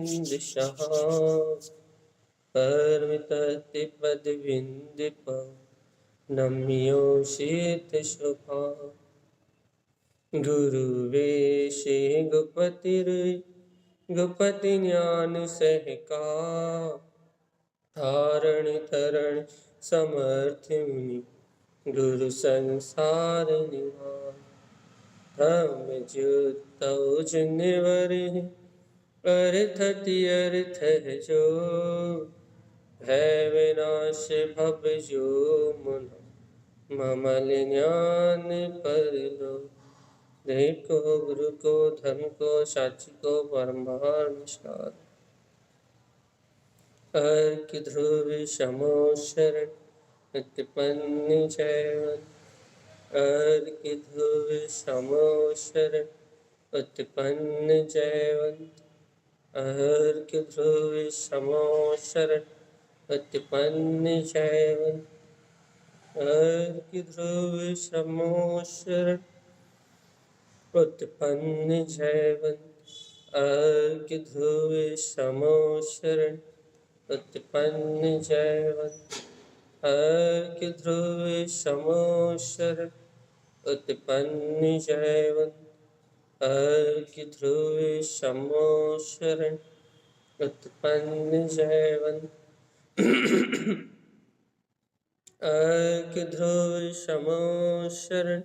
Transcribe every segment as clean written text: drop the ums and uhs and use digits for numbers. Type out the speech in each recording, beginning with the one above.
विंदिशः परमिततिपदविन्दिप नम्योषित शुभा गुरुवेशे गुपति ज्ञान सहका धारण धरण समर्थ मुनि गुरु संसार निवार धर्म ज्योतौ जिनवर अर्थति अर्थ है जो भय विनाश भव जो मुन ममल ज्ञान पर लो। देखो गुरु को धर्म को साक्षी को परमार निष्कार अर्क ध्रुव शमो शरण उत्पन्न जयवन अर्क ध्रुव शमो शरण उत्पन्न जयवंत अर्क ध्रुव शमो शरण उत्पन्न जयवंत अर्क ध्रुव शमो शरण उत्पन्न जयवंत अर्क ध्रुव शमो शरण उत्पन्न जयवंत अर्क ध्रुव शमो शरण उत्पन्न जयवंत अर्क ध्रुव शमो शरण उत्पन्न जयवंत अर्क ध्रुव शमो शरण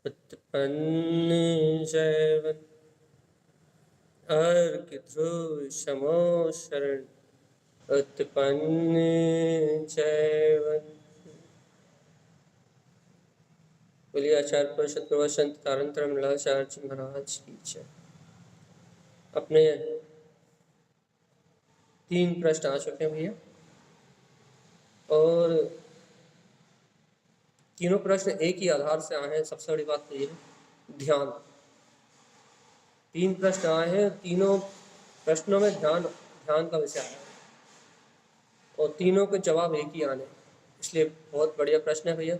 उत्पन्न जयवंत अर्क ध्रुव शमो शरण उत्पन्न जयवंत। बोलिए आचार्य परिषद प्रवचन तारंतर मंगलाचार्य जी महाराज की जय। अपने 3 प्रश्न आ चुके हैं भैया और तीनों प्रश्न एक ही आधार से आए हैं। सबसे बड़ी बात तो ये है ध्यान। 3 प्रश्न आए हैं, तीनों प्रश्नों में ध्यान का विषय आया है और तीनों के जवाब एक ही आने, इसलिए बहुत बढ़िया प्रश्न है भैया।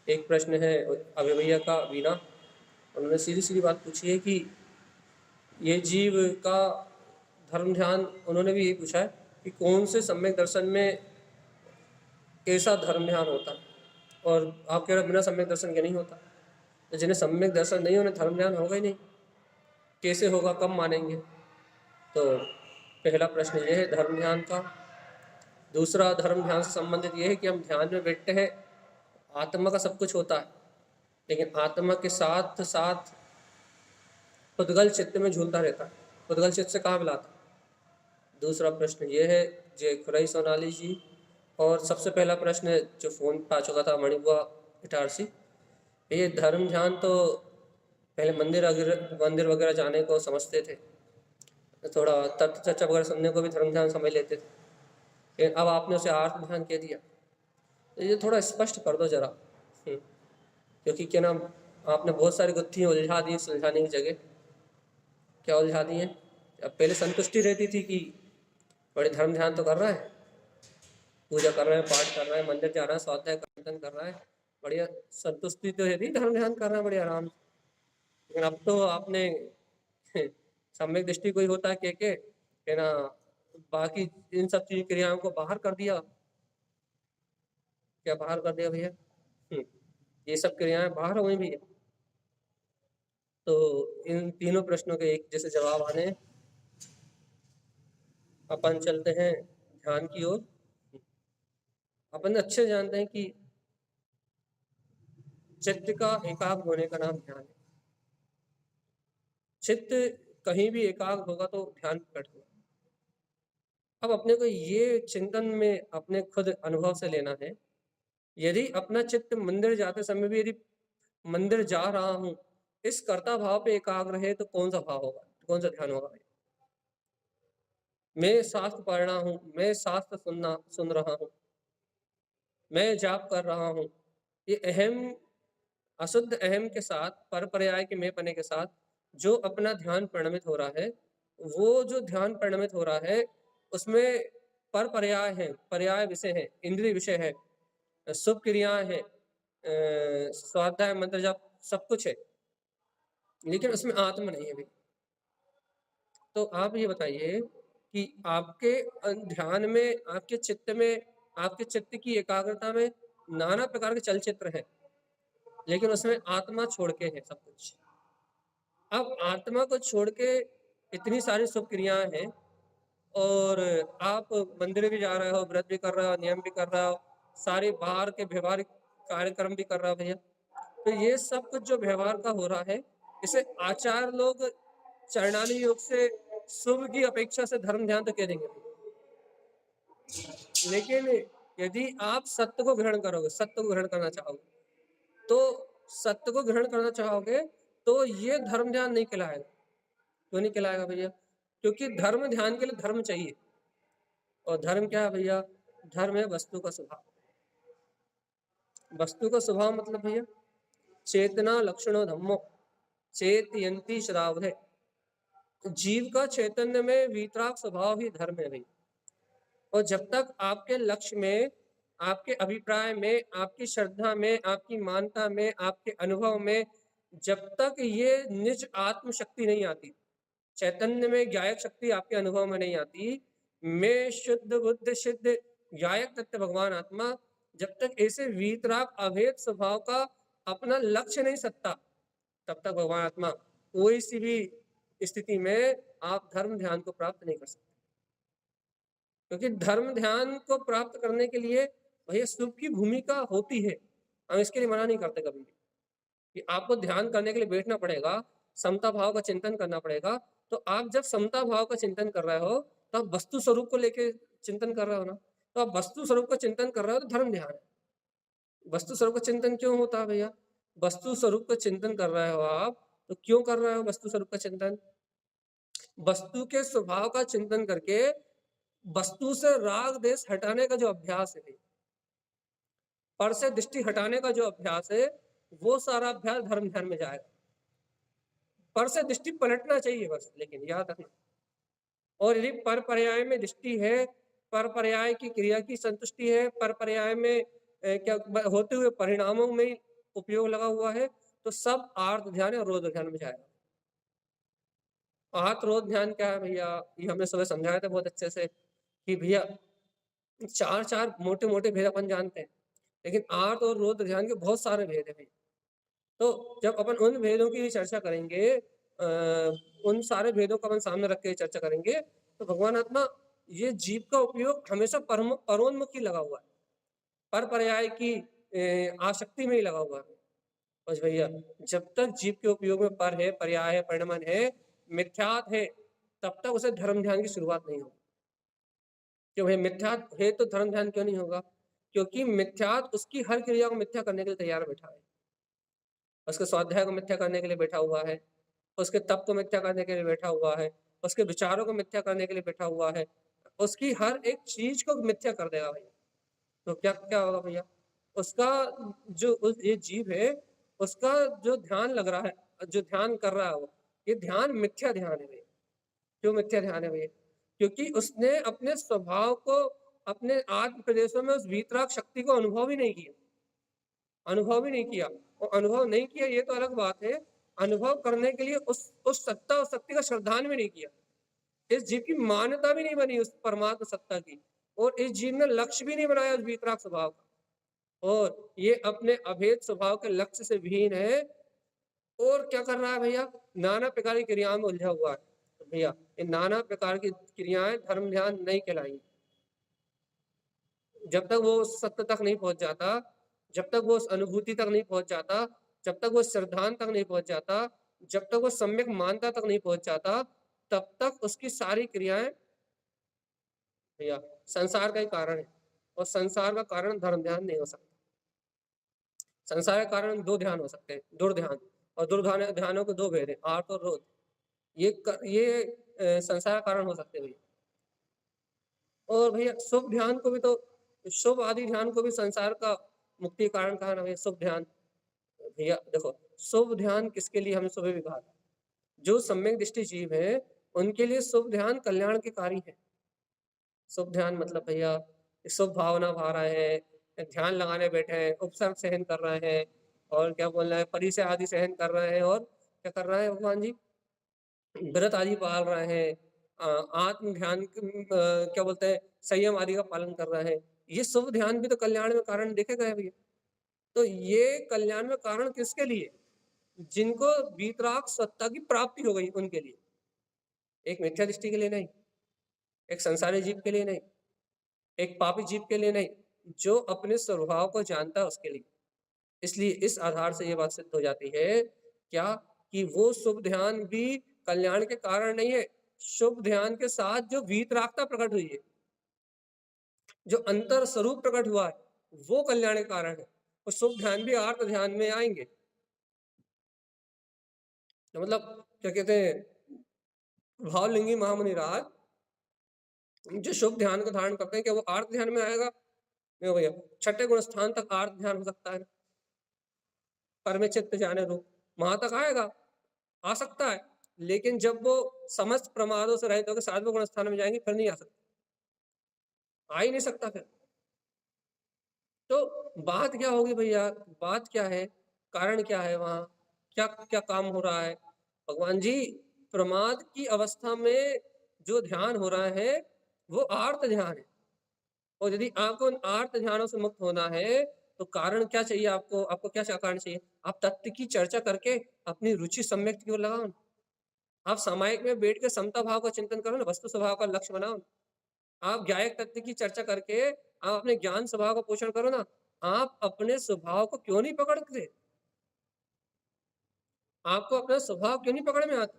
एक प्रश्न है अभय भैया का वीणा, उन्होंने सीधी सीधी बात पूछी है कि ये जीव का धर्म ध्यान, उन्होंने भी यही पूछा है कि कौन से सम्यक दर्शन में कैसा धर्म ध्यान होता है, और आप कह रहे बिना सम्यक दर्शन के नहीं होता। तो जिन्हें सम्यक दर्शन नहीं, उन्हें धर्म ध्यान होगा ही नहीं, कैसे होगा, कब मानेंगे। तो पहला प्रश्न ये है धर्म ध्यान का। दूसरा धर्म ध्यान से संबंधित ये है कि हम ध्यान में बैठते हैं, आत्मा का सब कुछ होता है, लेकिन आत्मा के साथ साथ उद्गल चित्त में झूलता रहता है, उद्गल चित्त से कहाँ मिलाता। दूसरा प्रश्न ये है जय खुराई सोनाली जी। और सबसे पहला प्रश्न जो फ़ोन पे आ चुका था मणिबुआ इटारसी, ये धर्म ध्यान तो पहले मंदिर वगैरह जाने को समझते थे, थोड़ा तत्व चर्चा वगैरह सुनने को भी धर्म ध्यान समझ लेते थे, लेकिन अब आपने उसे आत्म ध्यान कह दिया। तो ये थोड़ा स्पष्ट कर दो जरा, क्योंकि क्या नाम आपने बहुत सारी गुत्थियाँ उलझा दी सुलझाने की जगह। क्या उलझा दी हैं? अब पहले संतुष्टि रहती थी कि बड़े धर्म ध्यान तो कर रहा है, पूजा कर रहा है, पाठ कर रहा है, मंदिर जा रहा है, स्वाध्याय कीर्तन कर रहा है, बढ़िया संतुष्टि तो रहती, धर्म ध्यान कर रहा है बड़े आराम से। लेकिन अब तो आपने सम्यक दृष्टि कोई होता है के ना बाकी इन सब चीज क्रियाओं को बाहर कर दिया। क्या बाहर कर दिया भैया? ये सब क्रियाएं बाहर हो गई भैया। तो इन तीनों प्रश्नों के एक जैसे जवाब आने, अपन चलते हैं ध्यान की ओर। अपन अच्छे जानते हैं कि चित्त का एकाग्र होने का नाम ध्यान है। चित्त कहीं भी एकाग्र होगा तो ध्यान प्रकट होगा। अब अपने को ये चिंतन में अपने खुद अनुभव से लेना है, यदि अपना चित्त मंदिर जाते समय भी यदि मंदिर जा रहा हूं इस कर्ता भाव पे एकाग्र है तो कौन सा भाव होगा, कौन सा ध्यान होगा? मैं शास्त्र पढ़ रहा हूं, मैं शास्त्र सुन रहा हूं, मैं जाप कर रहा हूं, ये अहम अशुद्ध अहम के साथ पर पर्याय के मैं पने के साथ जो अपना ध्यान परिणमित हो रहा है, वो जो ध्यान परिणमित हो रहा है उसमें पर पर्याय है, पर्याय विषय है, इंद्रिय विषय है, शुभ क्रियाएं हैं, स्वाध्याय मंत्र जाप सब कुछ है, लेकिन उसमें आत्मा नहीं है भी। तो आप ये बताइए कि आपके ध्यान में, आपके चित्त की एकाग्रता में नाना प्रकार के चलचित्र हैं, लेकिन उसमें आत्मा छोड़ के है सब कुछ। अब आत्मा को छोड़ के इतनी सारी शुभ क्रियाएं हैं, और आप मंदिर भी जा रहे हो, व्रत भी कर रहे हो, नियम भी कर रहे हो, सारे बाहर के व्यवहारिक कार्यक्रम भी कर रहे हो भैया। तो ये सब कुछ जो व्यवहार का हो रहा है, इसे आचार्य लोग चरणानी योग से शुभ की अपेक्षा से धर्म ध्यान तो कह देंगे। लेकिन यदि आप सत्य को ग्रहण करोगे, सत्य को ग्रहण करना चाहोगे, तो सत्य को ग्रहण करना चाहोगे तो ये धर्म ध्यान नहीं कहलाएगा। क्यों नहीं कहलाएगा भैया? क्योंकि धर्म ध्यान के लिए धर्म चाहिए, और धर्म क्या है भैया? धर्म है वस्तु का स्वभाव। वस्तु का स्वभाव मतलब भैया चेतना लक्षणो धम्मो चेतयंती श्राव है। जीव का चैतन्य में वीतराग स्वभाव ही धर्म है भैया। और जब तक आपके लक्ष्य में, आपके अभिप्राय में, आपकी श्रद्धा में, आपकी मानता में, आपके अनुभव में जब तक ये निज आत्म शक्ति नहीं आती, चैतन्य में ज्ञायक शक्ति आपके अनुभव में नहीं आती, मैं शुद्ध बुद्ध सिद्ध ज्ञायक तत्व भगवान आत्मा, जब तक ऐसे वीतराग अभेद स्वभाव का अपना लक्ष्य नहीं सकता, तब तक भगवान आत्मा कोई सी भी स्थिति में आप धर्म ध्यान को प्राप्त नहीं कर सकते। क्योंकि धर्म ध्यान को प्राप्त करने के लिए भैया शुभ की भूमिका होती है, हम इसके लिए मना नहीं करते कभी भी कि आपको ध्यान करने के लिए बैठना पड़ेगा, समता भाव का चिंतन करना पड़ेगा। तो आप जब समता भाव का चिंतन कर रहे हो तो आप वस्तु स्वरूप को लेके चिंतन कर रहे हो ना, तो आप वस्तु स्वरूप का चिंतन कर रहे हो तो धर्म ध्यान है। वस्तु स्वरूप का चिंतन क्यों होता है भैया? वस्तु स्वरूप का चिंतन कर रहे हो आप, तो क्यों कर रहे हो वस्तु स्वरूप का चिंतन? वस्तु के स्वभाव का चिंतन करके वस्तु से राग देश हटाने का जो अभ्यास है, पर से दृष्टि हटाने का जो अभ्यास है, वो सारा अभ्यास धर्म ध्यान में जाएगा। पर से दृष्टि पलटना चाहिए बस, लेकिन याद रखना। और यदि पर पर्याय में दृष्टि है, पर पर्याय की क्रिया की संतुष्टि है, पर पर्याय में क्या होते हुए परिणामों में उपयोग लगा हुआ है, तो सब आर्त ध्यान और रोध ध्यान में जाएगा। आर्त रोध ध्यान क्या है भैया? ये हमने सुबह समझाया था बहुत अच्छे से कि भैया चार मोटे मोटे भेद अपन जानते हैं, लेकिन आर्त और रोध ध्यान के बहुत सारे भेद है। तो जब अपन उन भेदों की चर्चा करेंगे, उन सारे भेदों को अपन सामने रख के चर्चा करेंगे, तो भगवान आत्मा ये जीव का उपयोग हमेशा परोन्मुखी लगा हुआ है, पर पर्याय की आसक्ति में ही लगा हुआ है। बस भैया जब तक जीव के उपयोग में पर है, पर्याय है, परिणमन है, मिथ्यात है, तब तक उसे धर्म ध्यान की शुरुआत नहीं होगी। क्यों भाई? मिथ्यात है तो धर्म ध्यान क्यों नहीं होगा? क्योंकि मिथ्यात उसकी हर क्रिया को मिथ्या करने के लिए तैयार बैठा है, उसके स्वाध्याय को मिथ्या करने के लिए बैठा हुआ है, उसके तप को मिथ्या करने के लिए बैठा हुआ है, उसके विचारों को मिथ्या करने के लिए बैठा हुआ है, उसकी हर एक चीज को मिथ्या कर देगा भैया। तो क्या क्या होगा भैया? उसका ये जीव है, उसका जो ध्यान लग रहा है, जो ध्यान कर रहा है वो, ये ध्यान मिथ्या ध्यान है भैया। क्यों मिथ्या ध्यान है भैया? क्योंकि उसने अपने स्वभाव को, अपने आत्म प्रदेशों में उस वीतराग शक्ति को अनुभव ही नहीं किया, अनुभव ही नहीं किया। और अनुभव नहीं किया ये तो अलग बात है, अनुभव करने के लिए उस सत्ता और शक्ति का श्रद्धान भी नहीं किया। इस जीव की मान्यता भी नहीं बनी उस परमात्मा सत्ता की, और इस जीव ने लक्ष्य भी नहीं बनाया उस वीतराग स्वभाव का, और ये अपने अभेद स्वभाव के लक्ष्य से विहीन है। और क्या कर रहा है भैया? नाना प्रकार की क्रियाओं में उलझा हुआ है। तो भैया ये नाना प्रकार की क्रियाएं धर्म ध्यान नहीं कहलाएंगी जब तक वो सत्य तक नहीं पहुंच जाता, जब तक वो उस अनुभूति तक नहीं पहुंच जाता, जब तक वो श्रद्धान तक नहीं पहुंच जाता, जब तक वो सम्यक मानता तक नहीं पहुंच जाता, तब तक उसकी सारी क्रियाएं भैया संसार का ही कारण है, और संसार का कारण धर्म ध्यान नहीं हो सकता। संसार के कारण दो ध्यान हो सकते हैं, दुर्ध्यान, और दुर्ध्यान ध्यानों के दो भेद है, आर्त और रोध। ये संसार का कारण हो सकते हैं भैया। और भैया शुभ ध्यान को भी तो, शुभ आदि ध्यान को भी संसार का मुक्ति कारण कहा ना भैया, शुभ ध्यान। भैया देखो शुभ ध्यान किसके लिए हमने सुबह भी कहा, जो सम्यक दृष्टि जीव है उनके लिए शुभ ध्यान कल्याण के कार्य है। शुभ ध्यान मतलब भैया शुभ भावना भा रहे हैं, ध्यान लगाने बैठे हैं, उपसर्ग सहन कर रहे हैं, और क्या बोल रहे हैं, परिचय आदि सहन कर रहे हैं, और क्या कर रहे हैं भगवान जी? व्रत आदि पाल रहे हैं, आत्म ध्यान क्या बोलते हैं, संयम आदि का पालन कर रहे हैं, ये शुभ ध्यान भी तो कल्याण में कारण देखे गए भैया। तो ये कल्याण में कारण किसके लिए? जिनको वीतराग सत्ता की प्राप्ति हो गई उनके लिए, एक मिथ्या दृष्टि के लिए नहीं, एक संसारी जीव के लिए नहीं, एक पापी जीव के लिए नहीं, जो अपने स्वभाव को जानता है उसके लिए। इसलिए इस आधार से ये बात सिद्ध हो जाती है क्या, कि वो शुभ ध्यान भी कल्याण के कारण नहीं है। शुभ ध्यान के साथ जो वीतरागता प्रकट हुई है, जो अंतर स्वरूप प्रकट हुआ है, वो कल्याण के कारण है। और शुभ ध्यान भी आर्त ध्यान में आएंगे। तो मतलब क्या कहते हैं, भावलिंगी महामुनिराज जो शुभ ध्यान को धारण करते हैं, क्या वो आर्त ध्यान में आएगा? नहीं भैया, छठे गुण स्थान तक आर्त ध्यान हो सकता है, परमे चित्त जाने रूप वहां तक आएगा, आ सकता है, लेकिन जब वो समस्त प्रमादों से रहित होकर सातवें गुण स्थान में जाएंगे फिर नहीं आ सकता, आ ही नहीं सकता फिर। तो बात क्या होगी भैया, बात क्या है, कारण क्या है, वहां क्या क्या काम हो रहा है? भगवान जी, प्रमाद की अवस्था में जो ध्यान हो रहा है वो आर्त ध्यान है, और यदि आपको उन आर्त ध्यानों से मुक्त होना है तो कारण क्या चाहिए आपको? आपको क्या कारण चाहिए? आप तत्व की चर्चा करके अपनी रुचि सम्यक की ओर लगाओ। आप सामायिक में बैठ के समता भाव का चिंतन करो ना, वस्तु स्वभाव का लक्ष्य बनाओ। आप ज्ञायक तत्व की चर्चा करके आप अपने ज्ञान स्वभाव का पोषण करो ना। आप अपने स्वभाव को क्यों नहीं पकड़ते? आपको अपना स्वभाव क्यों नहीं पकड़ में आता?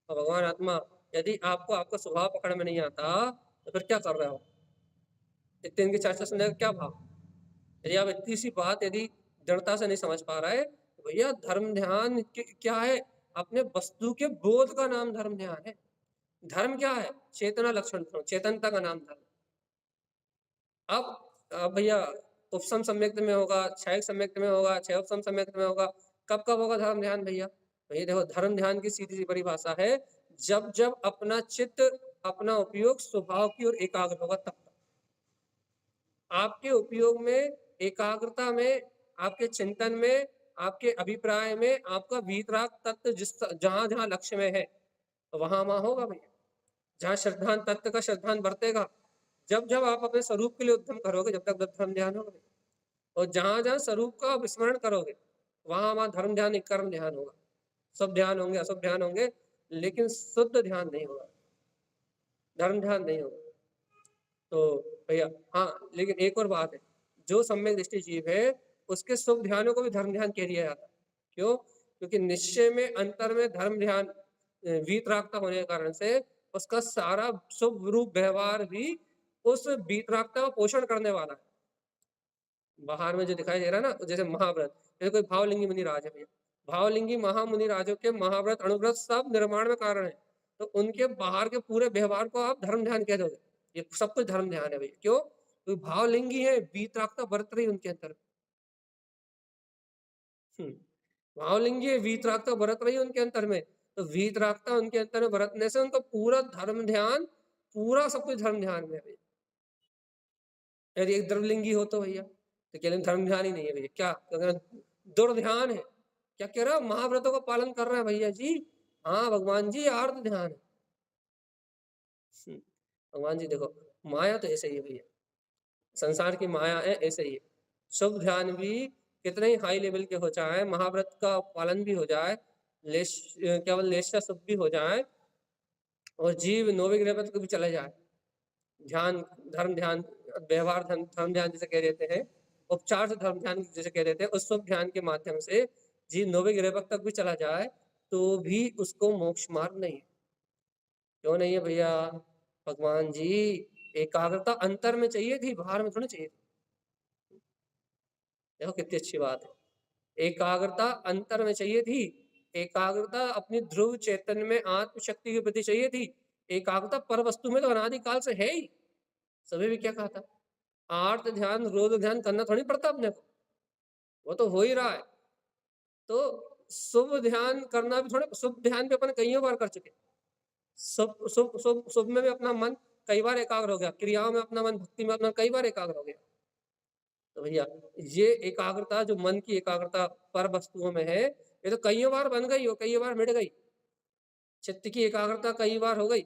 भगवान आत्मा, यदि आपको आपका स्वभाव पकड़ में नहीं आता तो फिर क्या कर रहे हो? इतने इनकी चर्चा सुनने का क्या भाव? यदि आप इतनी सी बात यदि दृढ़ता से नहीं समझ पा रहे तो भैया, धर्म ध्यान क्या है? अपने वस्तु के बोध का नाम धर्म ध्यान है। धर्म क्या है? चेतना लक्षण, चेतनता का नाम धर्म। अब भैया, उपसम सम्यक्त में होगा, क्षयिक सम्यक्त में होगा, क्षय उपसम सम्यक्त में होगा, कब कब होगा धर्म ध्यान भैया? भैया देखो, धर्म ध्यान की सीधी सी परिभाषा है, जब जब अपना चित्त, अपना उपयोग स्वभाव की ओर एकाग्र होगा तब तक। आपके उपयोग में, एकाग्रता में, आपके चिंतन में, आपके अभिप्राय में आपका वीतराग तत्व जिस जहां जहां लक्ष्य में है तो वहां वहां होगा भैया। जहां श्रद्धान तत्व का श्रद्धान बरतेगा, जब जब आप अपने स्वरूप के लिए उद्यम करोगे, जब तक धर्म ध्यान होगा। और जहां जहां स्वरूप का विस्मरण करोगे वहां वहां धर्म ध्यान, एक कर्म ध्यान होगा। सब ध्यान होंगे, अशुभ ध्यान होंगे, लेकिन शुद्ध ध्यान नहीं होगा, धर्म ध्यान नहीं होगा। तो भैया हाँ, लेकिन एक और बात है, जो सम्यक दृष्टि जीव है उसके शुभ ध्यानों को भी धर्म ध्यान कह दिया जाता है। क्यों? क्योंकि निश्चय में अंतर में धर्म ध्यान वीतरागता होने के कारण से उसका सारा शुभ रूप व्यवहार भी उस वीतरागता का पोषण करने वाला है। बाहर में जो दिखाई दे रहा है ना, जैसे महाव्रत, जैसे कोई भावलिंगी मुनि राज है भैया, भावलिंगी महामुनि राजों के महाव्रत अनुव्रत सब निर्माण में कारण है, तो उनके बाहर के पूरे व्यवहार को आप धर्म ध्यान कह दोगे, ये सब कुछ धर्म ध्यान है भैया। क्यों? तो भावलिंगी है, वीतरागता बरत रही उनके अंदर। भावलिंगी है, वीतरागता बरत रही उनके अंतर में, तो वीतरागता उनके अंतर में बरतने से उनका पूरा धर्म ध्यान, पूरा सब कुछ धर्म ध्यान में है भैया। यदि एक द्रवलिंगी हो तो भैया तो केवल धर्म ध्यान ही नहीं है भैया, क्या दुर्ध्यान है। क्या कह रहा है? महाव्रतों का पालन कर रहा है भैया जी। हाँ भगवान जी, आर्त ध्यान है। भगवान जी देखो, माया तो ऐसे ही है भैया, संसार की माया है ऐसे ही है। शुभ ध्यान भी कितने ही हाई लेवल के हो जाए, महाव्रत का पालन भी हो जाए, केवल लेशा शुभ भी हो जाए, और जीव नौवे ग्रह पर भी चले जाए, ध्यान, धर्म ध्यान, व्यवहार धर्म ध्यान जिसे कह देते हैं, उपचार से धर्म ध्यान जिसे कह देते हैं, उस शुभ ध्यान के माध्यम से जीव नौवे ग्रह तक भी चला जाए तो भी उसको मोक्ष मार्ग नहीं है। क्यों नहीं है भैया? भगवान जी, एकाग्रता अंतर में चाहिए थी, बाहर में थोड़ी चाहिए थी। देखो कितनी अच्छी बात है, एकाग्रता अंतर में चाहिए थी, एकाग्रता अपनी ध्रुव चेतन में आत्मशक्ति के प्रति चाहिए थी। एकाग्रता पर वस्तु में तो अनादिकाल से है ही। सभी भी क्या कहा था, आर्त ध्यान रोध ध्यान करना थोड़ी पड़ता अपने को, वो तो हो ही रहा है। तो शुभ ध्यान करना भी थोड़ा, शुभ ध्यान भी अपन कई बार कर चुके, शुभ शुभ शुभ शुभ में भी अपना मन कई बार एकाग्र हो गया, क्रियाओं में अपना मन, भक्ति में अपना कई बार एकाग्र हो गया। तो भैया ये एकाग्रता, जो मन की एकाग्रता पर वस्तुओं में है, ये तो कई बार बन गई हो, कई बार मिट गई। चित्त की एकाग्रता कई बार हो गई,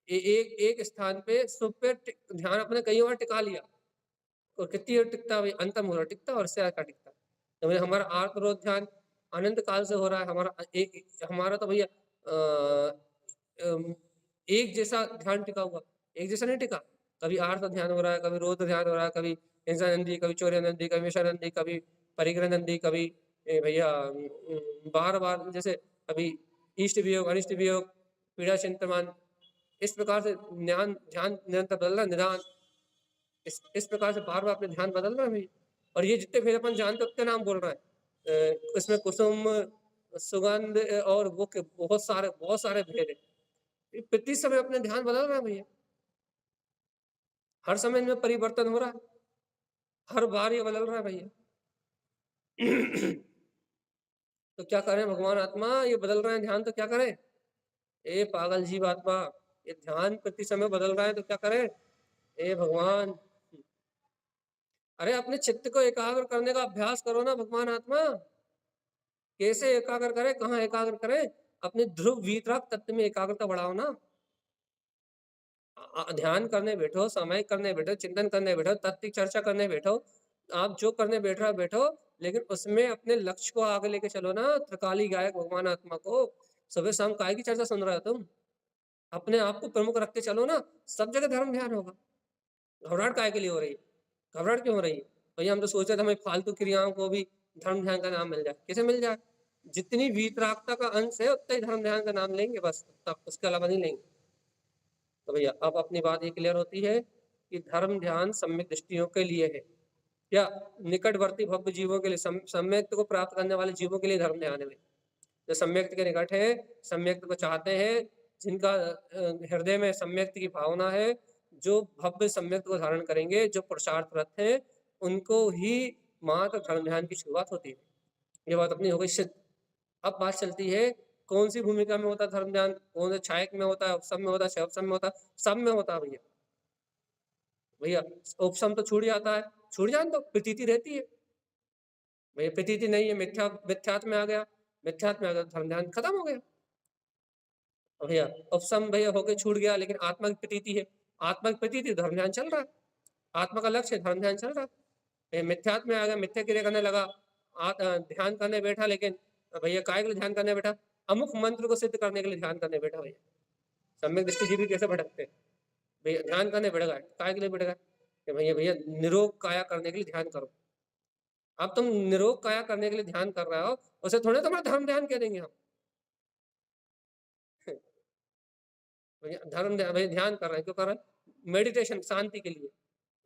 एक एक स्थान पे सुख पे ध्यान अपने कई बार टिका लिया, और कितनी देर टिकता भाई, अंत मुहूर्त टिकता और इससे आगे टिकता। तो भाई हमारा आत्म रोध ध्यान अनंत काल से हो रहा है, हमारा तो भैया एक जैसा ध्यान टिका हुआ, एक जैसा नहीं टिका। कभी आर्त ध्यान हो रहा है, कभी रोध ध्यान हो रहा है, कभी हिंसा नंदी, कभी चौर्य नंदी, कभी मिशा नंदी, कभी परिग्रह नंदी, कभी भैया बार बार जैसे कभी इष्ट वियोग, अनिष्ट वियोग, पीड़ा चिंतमान, इस प्रकार से ध्यान ध्यान निरंतर बदलना, निदान, इस प्रकार से बार बार अपने ध्यान बदल रहा है भाई। और ये जितने भेद अपन जानते उतने नाम बोल रहा है, इसमें कुसुम, सुगंध और वो के बहुत सारे भेद है। प्रति समय अपने ध्यान बदल रहा है भैया, हर समय इनमें परिवर्तन हो रहा है, हर बार ये बदल रहा है भैया। तो क्या करें भगवान आत्मा, ये बदल रहे हैं ध्यान, तो क्या करें? ए पागल जीव आत्मा, ये ध्यान प्रति समय बदल रहा है तो क्या करें? ए भगवान, अरे अपने चित्त को एकाग्र करने का अभ्यास करो ना भगवान आत्मा। कैसे एकाग्र करें, कहाँ एकाग्र करें? अपने ध्रुव वीतराग तत्व में एकाग्रता बढ़ाओ ना। ध्यान करने बैठो, समय करने बैठो, चिंतन करने बैठो, तत्व की चर्चा करने बैठो, आप जो करने बैठ रहा बैठो, लेकिन उसमें अपने लक्ष्य को आगे लेके चलो ना। त्रिकाली गायक भगवान आत्मा को सुबह शाम काय की चर्चा सुन रहे हो तुम? अपने आप को प्रमुख रख के चलो ना, सब जगह धर्म ध्यान होगा। घबराहट काय के लिए हो रही है? घबराहट क्यों हो रही है भैया? हम तो सोच रहे थे हमें फालतू क्रियाओं को भी धर्म ध्यान का नाम मिल जाए। कैसे मिल जाए? जितनी वीतरागता का अंश है उतना ही धर्म ध्यान का नाम लेंगे बस, तब उसके अलावा नहीं लेंगे। तो भैया अब अपनी बात ये क्लियर होती है कि धर्म ध्यान सम्यक दृष्टियों के लिए है, या निकटवर्ती भव्य जीवों के लिए, सम्यक्त को प्राप्त करने वाले जीवों के लिए धर्म ध्यान है। जो सम्यक्त के निकट है, सम्यक्त को चाहते हैं, जिनका हृदय में सम्यक्त की भावना है, जो भव्य सम्यक्त को धारण करेंगे, जो पुरुषार्थरत हैं, उनको ही मात्र धर्म ध्यान की शुरुआत होती है। ये बात अपनी हो गई सिद्ध। अब बात चलती है कौन सी भूमिका में होता है धर्म ध्यान, कौन से छायक में होता है, उपसम में होता है, सब में होता है? सब में होता है भैया। भैया उपसम तो छूट जाता है, छूट जाए तो प्रतीति रहती है भैया, प्रतीति नहीं है, मिथ्यात्व में आ गया, मिथ्यात्व में आ गया, धर्म ध्यान खत्म हो गया। भैया उपसम भैया होके छूट गया, लेकिन आत्मा की प्रतीति है, आत्मा की प्रतीति, धर्म ध्यान चल रहा है, आत्मा का लक्ष्य है, धर्म ध्यान चल रहा है। मिथ्यात्व में आ गया, मिथ्या क्रिया करने लगा, ध्यान करने बैठा, लेकिन भैया काय के लिए ध्यान करने बैठा? अमुक मंत्र को सिद्ध करने के लिए ध्यान करने बैठा भैया। सम्यक दृष्टि जीवी कैसे भटकते हैं भैया? ध्यान करने बैठ गए, काय के लिए बैठ गए? कि भैया भैया निरोग काया करने के लिए ध्यान करो। अब तुम निरोग काया करने के लिए ध्यान कर रहे हो, उसे थोड़े तुम्हारा धर्म ध्यान कह देंगे हम। भैया धर्म भैया ध्यान कर रहे हैं, क्यों कर रहे हैं? मेडिटेशन, शांति के लिए।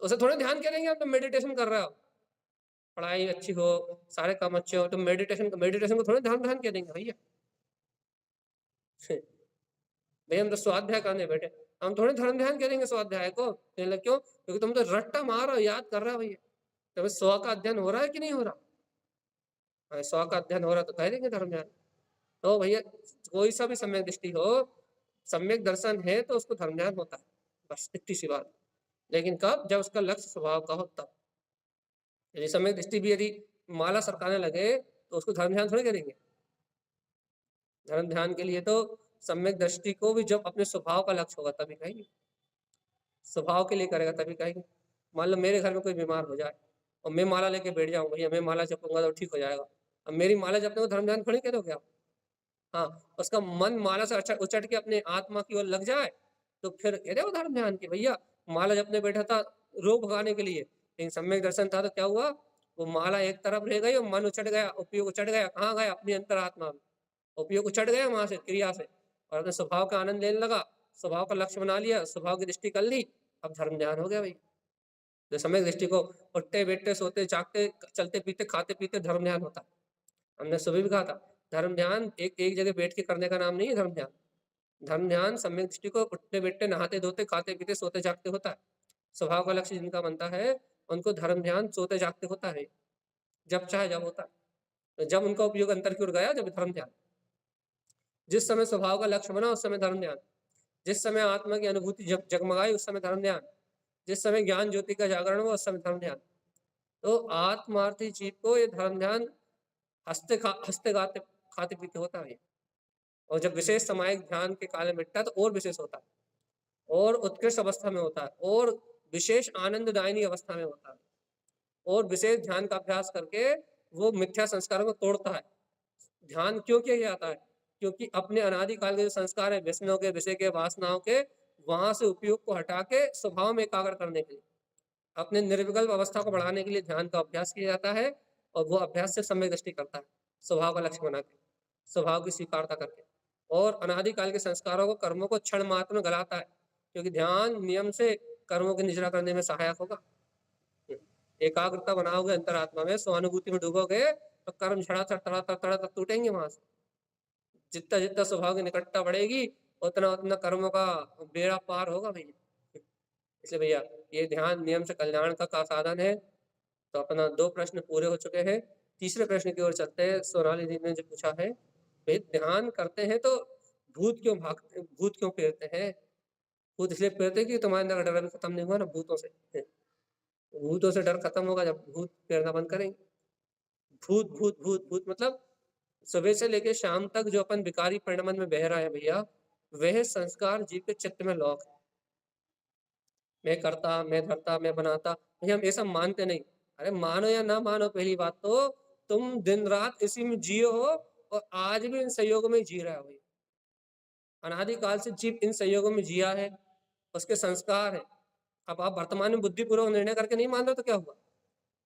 उसे थोड़े ध्यान कह देंगे, आप तो मेडिटेशन कर रहे हो, पढ़ाई अच्छी हो, सारे काम अच्छे हो, तो मेडिटेशन को थोड़े ध्यान ध्यान कह देंगे भैया। भैया हम तो स्वाध्याय करने बैठे, हम थोड़े धर्म ध्यान कह देंगे स्वाध्याय को। क्यों? क्योंकि तुम तो रट्टा मार रहे हो, याद कर रहे हो भैया। तो स्व का अध्ययन हो रहा है कि नहीं हो रहा? स्व का अध्ययन हो रहा तो कह देंगे धर्म ध्यान। तो भैया कोई सा भी सम्यक दृष्टि हो, सम्यक दर्शन है तो उसको धर्म ध्यान होता है, बस इतनी सी बात। लेकिन कब? जब उसका लक्ष्य स्वभाव का हो तब। यदि सम्यक दृष्टि भी यदि माला सरकाने लगे तो उसको धर्म ध्यान थोड़ी करेंगे। धर्म ध्यान के लिए तो सम्यक दृष्टि को भी जब अपने स्वभाव का लक्ष्य होगा तभी कहेंगे, स्वभाव के लिए करेगा तभी कहेंगे। मान लो मेरे घर में कोई बीमार हो जाए और मैं माला लेके बैठ जाऊं, भैया मैं माला जपूंगा तो ठीक हो जाएगा। अब मेरी माला जपने को धर्म ध्यान थोड़ी करोगे आप? हाँ, उसका मन माला से उचट के अपने आत्मा की ओर लग जाए तो फिर कह रहे हो धर्म ध्यान की। भैया माला जपने बैठा था रोग भगाने के लिए, लेकिन सम्यक दर्शन था तो क्या हुआ? वो माला एक तरफ रह गई और मन उचट गया, उपयोग उचट गया, कहाँ गया? अपनी अंतरात्मा में उपयोग उचट गया वहां से क्रिया से, और अपने स्वभाव का आनंद लेने लगा, स्वभाव का लक्ष्य बना लिया, स्वभाव की दृष्टि कर ली, अब धर्म ध्यान हो गया भाई। जो सम्यक दृष्टि को उठते बैठते सोते जागते चलते पीते खाते पीते धर्म ध्यान होता है। हमने सुबह भी कहा था, धर्म ध्यान एक एक जगह बैठ के करने का नाम नहीं है। धर्म ध्यान, धर्म ध्यान सम्यक दृष्टि को उठते बैठते नहाते धोते खाते पीते सोते जागते होता है। स्वभाव का लक्ष्य जिनका बनता है उनको धर्म ध्यान सोते जागते होता है, जब चाहे जब होता है। तो जब उनका उपयोग अंतर की ओर गया, जब धर्म ध्यान। जिस समय स्वभाव का लक्ष्य बना उस समय धर्म ध्यान, जिस समय आत्मा की अनुभूति जगमगाई उस समय धर्म ध्यान, जिस समय ज्ञान ज्योति का जागरण हुआ उस समय धर्म ध्यान। तो आत्मार्थी जीव को ये धर्म ध्यान हंसते गाते खाते पीते होता है। और जब विशेष सामायिक ध्यान के काल में मिटता है तो और विशेष होता है, और उत्कृष्ट अवस्था में होता है, और विशेष आनंददायिनी अवस्था में होता है, और विशेष ध्यान का अभ्यास करके वो मिथ्या संस्कारों को तोड़ता है। ध्यान क्यों किया जाता है? क्योंकि अपने अनादिकाल के जो संस्कार है, व्यसनों के, विषय के, वासनाओं के, वहां से उपयोग को हटा के स्वभाव में एकाग्र करने के लिए, अपने निर्विकल्प अवस्था को बढ़ाने के लिए ध्यान का अभ्यास किया जाता है। और वो अभ्यास से सम्यक दृष्टि करता है, स्वभाव का लक्ष्य बना के, स्वभाव की स्वीकारता करके, और अनादिकाल के संस्कारों को, कर्मों को क्षण मात्र में गलाता है, क्योंकि ध्यान नियम से कर्मों की निजरा करने में सहायक होगा। एकाग्रता बनाओगे अंतरात्मा में, स्वानुभूति में डूबोगे, तो कर्म झड़ा तड़ा तड़ा टूटेंगे वहां से। जितना जितना स्वभाव की निकटता बढ़ेगी, उतना उतना कर्मों का बेड़ा पार होगा भैया। इसलिए भैया ये ध्यान नियम से कल्याण का साधन है। तो अपना 2 प्रश्न पूरे हो चुके हैं। तीसरे प्रश्न की ओर चलते हैं। सोनाली जी ने जो पूछा है, भाई ध्यान करते हैं तो भूत क्यों भागते, भूत क्यों फेरते हैं? भूत इसलिए फेरते हैं कि तुम्हारे अंदर डर अभी खत्म नहीं हुआ ना भूतों से। भूतों से डर खत्म होगा जब भूत फेरना बंद करेंगे। भूत भूत भूत भूत मतलब सुबह से लेकर शाम तक जो अपन विकारी परिणमन में बह रहा है भैया, वह संस्कार जीव के चित्त में लॉक है। मैं करता, मैं धरता, मैं बनाता, भैया हम ये सब मानते नहीं। अरे मानो या ना मानो, पहली बात तो तुम दिन रात इसी में जियो हो, और आज भी इन संयोगों में जी रहा हो भैया। अनादिकाल से जीव इन संयोगों में जिया है, उसके संस्कार है। अब आप वर्तमान में बुद्धिपूर्वक निर्णय करके नहीं मान रहे तो क्या हुआ?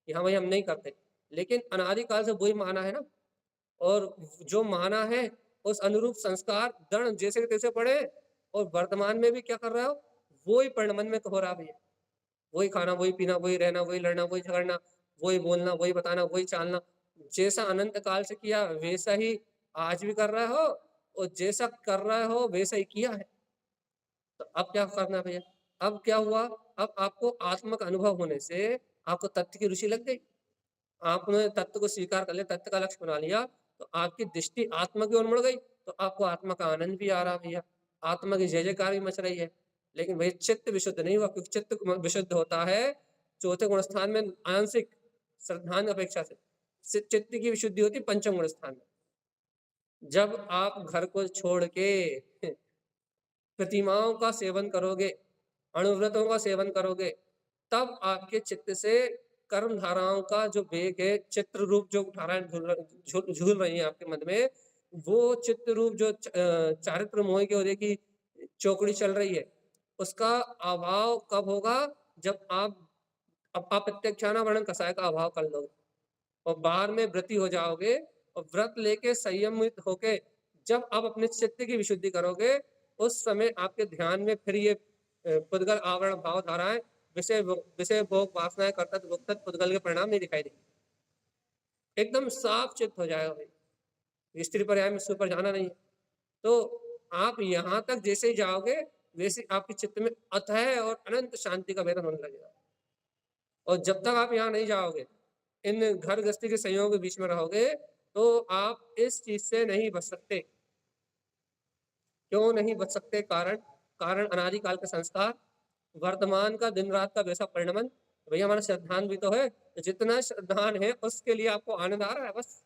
यहाँ भाई हम नहीं करते, लेकिन अनादिकाल से वही माना है ना, और जो माना है उस अनुरूप संस्कार दृढ़ जैसे के तैसे पड़े, और वर्तमान में भी क्या कर रहे हो, वही परिणमन में हो रहा भैया। वही खाना, वही पीना, वही रहना, वही लड़ना, वही झगड़ना, वही बोलना, वही बताना, वही चालना। जैसा अनंत काल से किया वैसा ही आज भी कर रहे हो, और जैसा कर रहे हो वैसा ही किया है। तो अब क्या करना है भैया? अब क्या हुआ? अब आपको आत्मा का अनुभव होने से आपको तत्व की रुचि लग गई। आपने तत्व को स्वीकार कर लिया, तत्व का लक्ष्य बना लिया, तो आपकी दृष्टि आत्मा की ओर मुड़ गई, तो आपको आत्मा का आनंद भी आ रहा भैया, आत्मा की जय जयकार भी मच रही है। लेकिन भाई चित्त विशुद्ध नहीं हुआ, क्योंकि चित्त विशुद्ध होता है चौथे गुण स्थान में आंशिक श्रद्धान अपेक्षा से। चित्त की विशुद्धि होती पंचम गुण स्थान में। जब आप घर को छोड़ के प्रतिमाओं का सेवन करोगे, अणुव्रतों का सेवन करोगे, तब आपके चित्त से कर्म धाराओं का जो वेग है, चित्र रूप जो धाराएं झूल रही है आपके मन में, वो चित्र रूप जो चारित्र मोह की ओर की चौकड़ी चल रही है, उसका अभाव कब होगा? जब आप अप्रत्यक्षाना वर्णन कसाय का अभाव कर लोगे, और बाहर में व्रती हो जाओगे, और व्रत लेके संयमित होके जब आप अपने चित्त की विशुद्धि करोगे, उस समय आपके ध्यान में फिर ये पुद्गल आवरण भाव धाराएं, विषय विषय भोग वासनाएं कर्तव्य भुगतत पुद्गल के परिणाम नहीं दिखाई देंगे। एकदम साफ चित्त हो जाएगा भाई, स्त्री पर्याय में ऊपर जाना नहीं है। तो आप यहाँ तक जैसे ही जाओगे, वैसे आपके चित्त में अथय और अनंत शांति का वेदन होने लगेगा। और जब तक आप यहाँ नहीं जाओगे, इन घर गृहस्थी के संयोग के बीच में रहोगे, तो आप इस चीज से नहीं बच सकते। क्यों नहीं बच सकते? कारण अनादिकाल का संस्कार, वर्तमान का दिन रात का वैसा परिणमन। भैया हमारा श्रद्धान भी तो है, तो जितना श्रद्धान है उसके लिए आपको आनंद आ रहा है, बस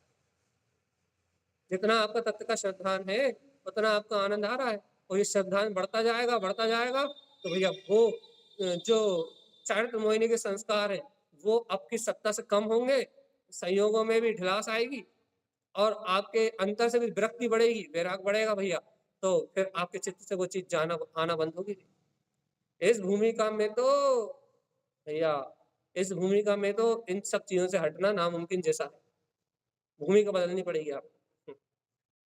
जितना आपका तत्व का श्रद्धान है उतना आपका आनंद आ रहा है। और ये श्रद्धान बढ़ता जाएगा बढ़ता जाएगा, तो भैया वो जो चारित्र मोहिनी के संस्कार है वो आपकी सत्ता से कम होंगे, संयोगों में भी ढिलास आएगी, और आपके अंतर से भी विरक्ति बढ़ेगी, वैराग बढ़ेगा भैया। तो फिर आपके चित्त से वो चीज जाना आना बंद होगी। इस भूमिका में तो भैया, इस भूमिका में तो इन सब चीजों से हटना नामुमकिन जैसा है। भूमिका बदलनी पड़ेगी आपको,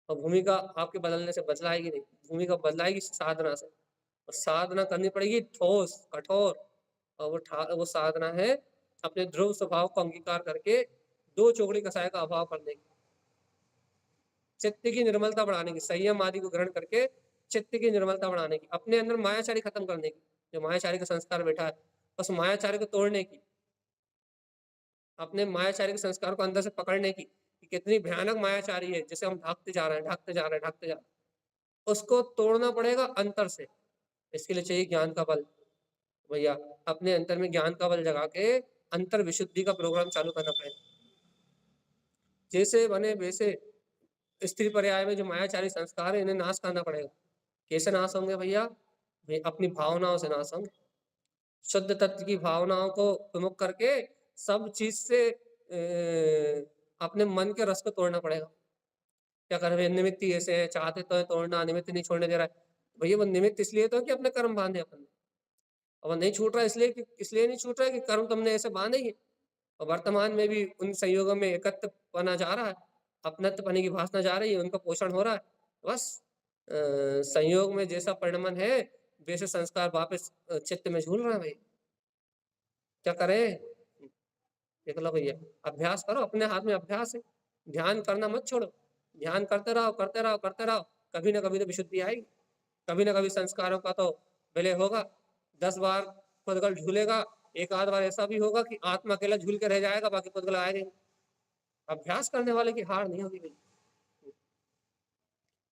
और भूमिका आपके बदलने से बदलाएगी नहीं, भूमिका बदलाएगी साधना से। और साधना करनी पड़ेगी ठोस कठोर, और वो साधना है अपने ध्रुव स्वभाव को अंगीकार करके दो चौकड़ी कसाय का अभाव करने की, चित्त की निर्मलता बढ़ाने की, संयम आदि को ग्रहण करके चित्त की निर्मलता बढ़ाने की, अपने अंदर मायाचारी खत्म करने की, जो मायाचारी का संस्कार बैठा है उस मायाचारी को तोड़ने की, अपने मायाचारी के संस्कार को अंदर से पकड़ने की, कि कितनी भयानक मायाचारी है जिसे हम ढाकते जा रहे हैं, ढाकते जा रहे हैं, ढाकते जा रहे हैं, उसको तोड़ना पड़ेगा अंतर से। इसके लिए चाहिए ज्ञान का बल भैया। अपने अंतर में ज्ञान का बल जगा के अंतर विशुद्धि का प्रोग्राम चालू करना पड़ेगा। जैसे बने वैसे स्त्री पर्याय में जो मायाचारी संस्कार है इन्हें नाश करना पड़ेगा। कैसे नाश होंगे भैया? अपनी भावनाओं से नाश होंगे। शुद्ध तत्व की भावनाओं को प्रमुख करके सब चीज से अपने मन के रस को तोड़ना पड़ेगा। क्या कर रहे? निमित्त ही ऐसे है, चाहते तो है तोड़ना, निमित्त नहीं छोड़ने दे रहा है। भैया वो निमित्त इसलिए तो कि अपने कर्म बांधे अपन, और नहीं छूट रहा इसलिए नहीं छूट रहा है कि कर्म तुमने ऐसे बांधे ही। और वर्तमान में भी उन संयोगों में एकत्र बना जा रहा है, अपनत्व पने की भावना जा रही है, उनका पोषण हो रहा है। बस संयोग में जैसा परिणमन है वैसे संस्कार वापस चित्त में झूल रहा है। भाई क्या करें? देख लो भैया, अभ्यास करो, अपने हाथ में अभ्यास है। ध्यान करना मत छोड़ो, ध्यान करते रहो करते रहो करते रहो, कभी ना कभी तो विशुद्धि आएगी, कभी ना कभी संस्कारों का तो विलय होगा। 10 बार पुद्गल झूलेगा, एक आध बार ऐसा भी होगा कि आत्मा अकेला झूल के रह जाएगा, बाकी पुद्गल आएगा। अभ्यास करने वाले की हार नहीं होगी भाई।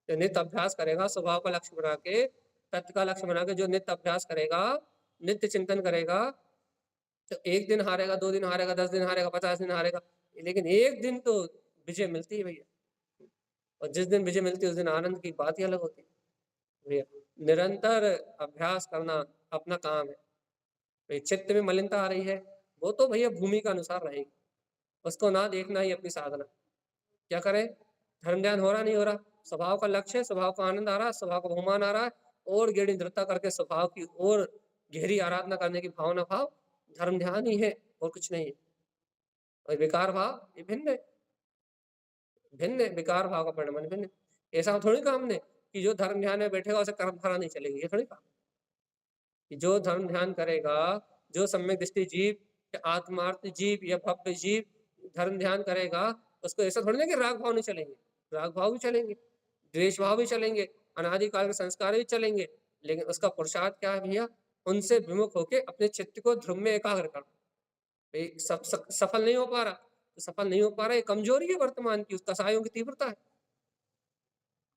जो नित्य अभ्यास करेगा, स्वभाव का लक्ष्य बना के, तत्व का लक्ष्य बना के जो नित्य अभ्यास करेगा, नित्य चिंतन करेगा, तो एक दिन हारेगा, 2 दिन हारेगा, 10 दिन हारेगा, 50 दिन हारेगा, लेकिन एक दिन तो विजय मिलती है भैया। और जिस दिन विजय मिलती है उस दिन आनंद की बात ही अलग होती है भैया। निरंतर अभ्यास करना अपना काम है। भाई चित्त में मलिनता आ रही है, वो तो भैया भूमि का अनुसार रहेगी, उसको ना देखना ही अपनी साधना। क्या करें? धर्म ध्यान हो रहा नहीं हो रहा, स्वभाव का लक्ष्य है, स्वभाव का आनंद आ रहा है, स्वभाव का बहुमान आ रहा है, और गहरी दृढ़ता करके स्वभाव की और गहरी आराधना करने की भावना भाव, धर्म ध्यान ही है और कुछ नहीं है। और विकार भाव ये भिन्न है, भिन्न है, विकार भाव का परिणाम भिन्न है। ऐसा थोड़ी काम ने कि जो धर्म ध्यान में बैठेगा उसे कर्म धारा नहीं चलेगी, ये थोड़ी काम कि जो धर्म ध्यान करेगा, जो सम्यक दृष्टि जीव या आत्मार्थ जीव या भव्य जीव धर्म ध्यान करेगा, उसको ऐसा थोड़ी ना कि राग भाव नहीं चलेंगे, राग भाव भी चलेंगे, द्वेष भाव भी चलेंगे, अनादिकाल के संस्कार भी चलेंगे, लेकिन उसका पुरुषार्थ क्या है भैया? उनसे विमुख होके अपने चित्त को ध्रुव में एकाग्र करना। सफल नहीं हो पा रहा, तो सफल नहीं हो पा रहा, ये कमजोरी है वर्तमान की, उस कसायों की तीव्रता है,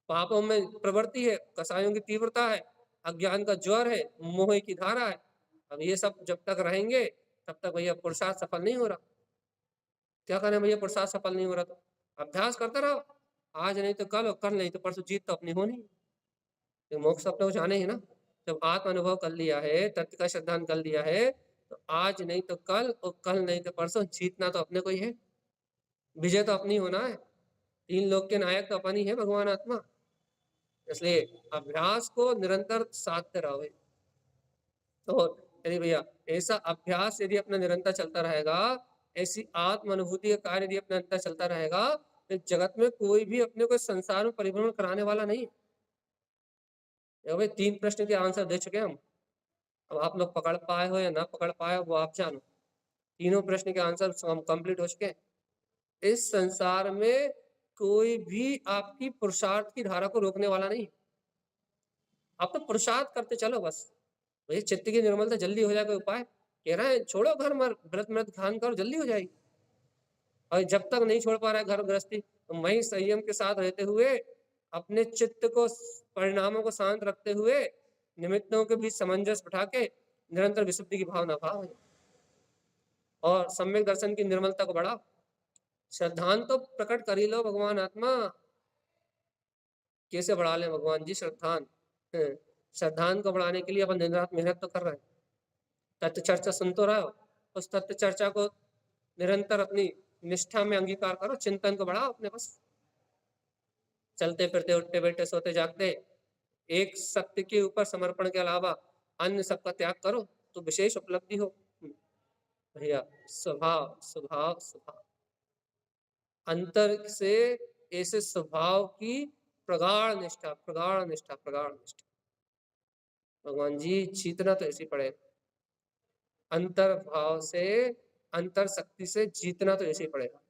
पापों में प्रवृत्ति है, कसायों की तीव्रता है, अज्ञान का ज्वर है, मोह की धारा है। अब ये सब जब तक रहेंगे तब तक भैया पुरुषार्थ सफल नहीं हो रहा। क्या करें भैया? पुरुषार्थ सफल नहीं हो रहा तो अभ्यास करते रहो, आज नहीं तो कल और कल नहीं तो परसों, जीत तो अपनी होनी। तो मोक्ष अपने को जाने ही ना, जब आत्म अनुभव कर लिया है, तत्व का श्रद्धान कर लिया है, तो आज नहीं तो कल और कल नहीं तो परसों जीतना तो अपने को ही है, विजय तो अपनी होना है। 3 लोक के नायक तो अपन ही है, भगवान आत्मा। इसलिए अभ्यास को निरंतर साधते रहो। तो यदि भैया ऐसा अभ्यास यदि अपना निरंतर चलता रहेगा, ऐसी आत्म अनुभूति का कार्य यदि अपना निरंतर चलता रहेगा, तो जगत में कोई भी अपने को संसार में परिभ्रमण कराने वाला नहीं। भाई 3 प्रश्न के आंसर दे चुके हम, अब आप लोग पकड़ पाए हो या ना पकड़ पाए हो वो आप जानो। तीनों प्रश्न के आंसर कंप्लीट हो चुके हैं। इस संसार में कोई भी आपकी पुरुषार्थ की धारा को रोकने वाला नहीं। आप तो पुरुषार्थ करते चलो बस। भाई चित्त की निर्मलता जल्दी हो जाए, कोई उपाय कह रहा है? छोड़ो घर मर, व्रत मृत ध्यान करो, जल्दी हो जाएगी। और जब तक नहीं छोड़ पा रहा है घर गृहस्थी, तो वही संयम के साथ रहते हुए, अपने चित्त को, परिणामों को शांत रखते हुए, निमित्तों के बीच सामंजस्य बिठा के निरंतर विशुद्धि की भावना भाव और सम्यक दर्शन की निर्मलता को बढ़ाओ। श्रद्धान तो प्रकट कर ही लो भगवान आत्मा। कैसे बढ़ा लें भगवान जी श्रद्धान? श्रद्धान को बढ़ाने के लिए अपन दिन रात मेहनत तो कर रहे हैं, तत्व चर्चा सुन तो रहे हो, उस तत्व चर्चा को निरंतर अपनी निष्ठा में अंगीकार करो, चिंतन को बढ़ाओ अपने बस। चलते फिरते उठते बैठे सोते जागते एक सत्य के ऊपर समर्पण के अलावा अन्य सबका त्याग करो तो विशेष उपलब्धि हो भैया। स्वभाव स्वभाव स्वभाव, अंतर से ऐसे स्वभाव की प्रगाढ़ निष्ठा, प्रगाढ़ निष्ठा, प्रगाढ़ निष्ठा। भगवान जी जीतना तो ऐसे पड़े, अंतर भाव से, अंतर शक्ति से जीतना तो ऐसे ही पड़ेगा।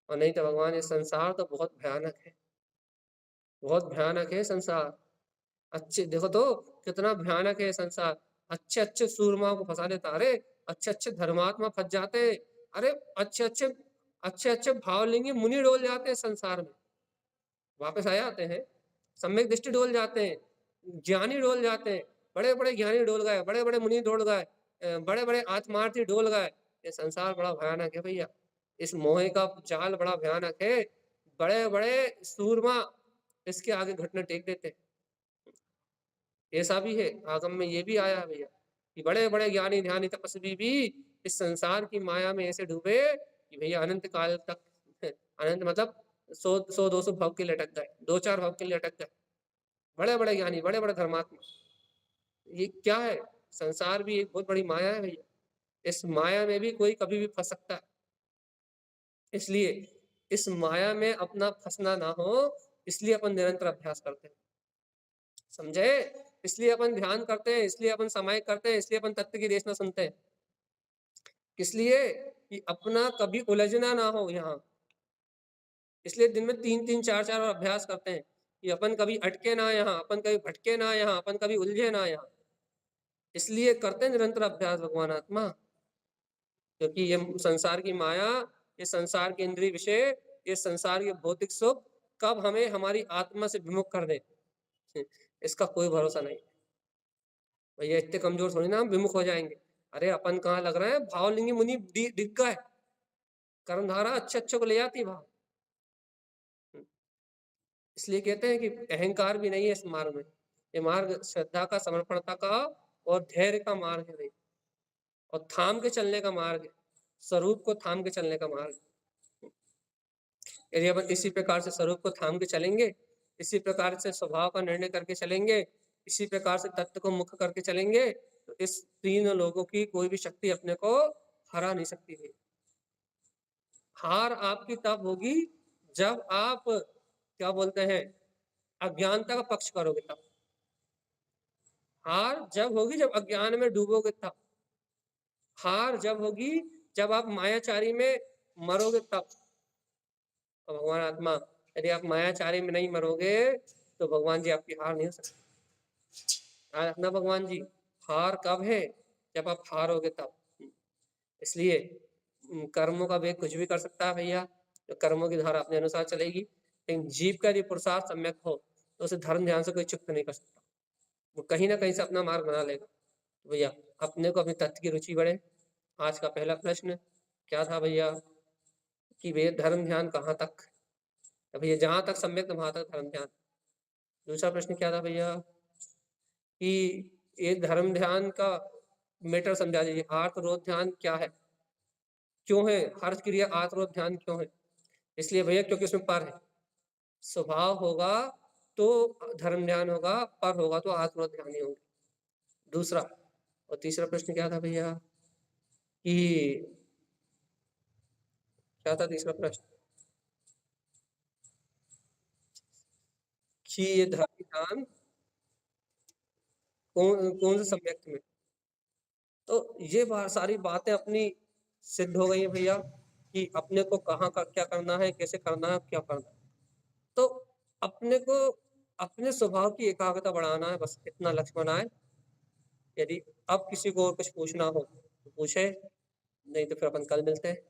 और नहीं तो भगवान ये संसार तो बहुत भयानक है, बहुत भयानक है संसार। अच्छे देखो तो कितना भयानक है संसार। अच्छे अच्छे सूरमाओं को फंसा लेता, अरे अच्छे अच्छे धर्मात्मा फंस जाते, अरे अच्छे अच्छे अच्छे अच्छे भावलिंगी मुनि डोल जाते हैं संसार में, वापस आ जाते हैं। सम्यक दृष्टि डोल जाते हैं, ज्ञानी डोल जाते हैं, बड़े बड़े ज्ञानी डोल गए, बड़े बड़े मुनि डोल गए, बड़े बड़े आत्मार्थी डोल गए। ये संसार बड़ा भयानक है भैया, इस मोह का जाल बड़ा भयानक है। बड़े बड़े सूरमा इसके आगे घुटने टेक देते हैं। ऐसा भी है, आगम में ये भी आया है भैया कि बड़े बड़े ज्ञानी ध्यानी तपस्वी भी इस संसार की माया में ऐसे डूबे कि भैया अनंत काल तक, अनंत मतलब 100-200 भाव के लिए अटक गए, 2-4 भाव के लिए अटक गए। बड़े बड़े ज्ञानी, बड़े बड़े धर्मात्मा, ये क्या है? संसार भी एक बहुत बड़ी माया है भैया। इस माया में भी कोई कभी भी फंस सकता है। इसलिए इस माया में अपना फंसना ना हो, इसलिए अपन निरंतर अभ्यास करते हैं, समझे? इसलिए अपन ध्यान करते हैं, इसलिए अपन समय करते हैं, इसलिए अपन तत्व की देशना सुनते हैं। किस लिए? कि अपना कभी उलझना ना हो यहाँ। इसलिए दिन में 3-3 4-4 बार अभ्यास करते हैं कि अपन कभी अटके ना यहाँ, अपन कभी भटके ना यहाँ, अपन कभी उलझे ना यहाँ। इसलिए करते हैं निरंतर अभ्यास भगवान आत्मा, क्योंकि ये संसार की माया, ये संसार के इंद्रिय विषय, ये संसार के भौतिक सुख कब हमें हमारी आत्मा से विमुख कर दे, इसका कोई भरोसा नहीं। भैया इतने कमजोर थोड़ी ना हम विमुख हो जाएंगे। अरे अपन कहाँ लग रहे हैं, भावलिंगी मुनि दिख गए, कर्मधारा अच्छे अच्छे को ले जाती है भाव। इसलिए कहते हैं कि अहंकार भी नहीं है इस मार्ग में। ये मार्ग श्रद्धा का, समर्पणता का और धैर्य का मार्ग है, और थाम के चलने का मार्ग है, स्वरूप को थाम के चलने का मार्ग। यदि अपन इसी प्रकार से स्वरूप को थाम के चलेंगे, इसी प्रकार से स्वभाव का निर्णय करके चलेंगे, इसी प्रकार से तत्व को मुक्त करके चलेंगे, तो इस 3 लोगों की कोई भी शक्ति अपने को हरा नहीं सकती है। हार आपकी तब होगी जब आप क्या बोलते हैं, अज्ञानता का पक्ष करोगे तब। हार जब होगी जब अज्ञान में डूबोगे तब। हार जब होगी जब आप मायाचारी में मरोगे तब। तो भगवान आत्मा, यदि आप मायाचारी में नहीं मरोगे तो भगवान जी आपकी हार नहीं हो सकती। याद रखना भगवान जी, हार कब है? जब आप हारोगे तब। इसलिए कर्मों का वेग कुछ भी कर सकता है भैया, तो कर्मों की धारा अपने अनुसार चलेगी, लेकिन जीव का यदि पुरुषार्थ सम्यक हो तो उसे धर्म ध्यान से कोई चुक्त नहीं कर सकता, वो कहीं ना कहीं से अपना मार्ग बना लेगा। तो भैया अपने को अपनी तत्व की रुचि बढ़े। आज का पहला प्रश्न क्या था भैया कि भैया धर्म ध्यान कहाँ तक? तो भैया जहां तक सम्यक वहां तक धर्म ध्यान। दूसरा प्रश्न क्या था भैया कि ये धर्म ध्यान का मैटर समझा दीजिए, आर्त रोध ध्यान क्या है, क्यों है हर क्रिया आर्त रोध ध्यान क्यों है? इसलिए भैया क्योंकि उसमें पर है, स्वभाव होगा तो धर्म ध्यान होगा, पर होगा तो आर्त रोध ध्यान ही होंगे। दूसरा और तीसरा प्रश्न क्या था भैया कि क्या था तीसरा प्रश्न कि ये धर्म ध्यान कौन से सम्यक में? तो ये सारी बातें अपनी सिद्ध हो गई है भैया कि अपने को कहाँ का क्या करना है, कैसे करना है, क्या करना है। तो अपने को अपने स्वभाव की एकाग्रता बढ़ाना है, बस इतना लक्ष्य बनाए। यदि अब किसी को और कुछ पूछना हो तो पूछे, नहीं तो फिर अपन कल मिलते हैं।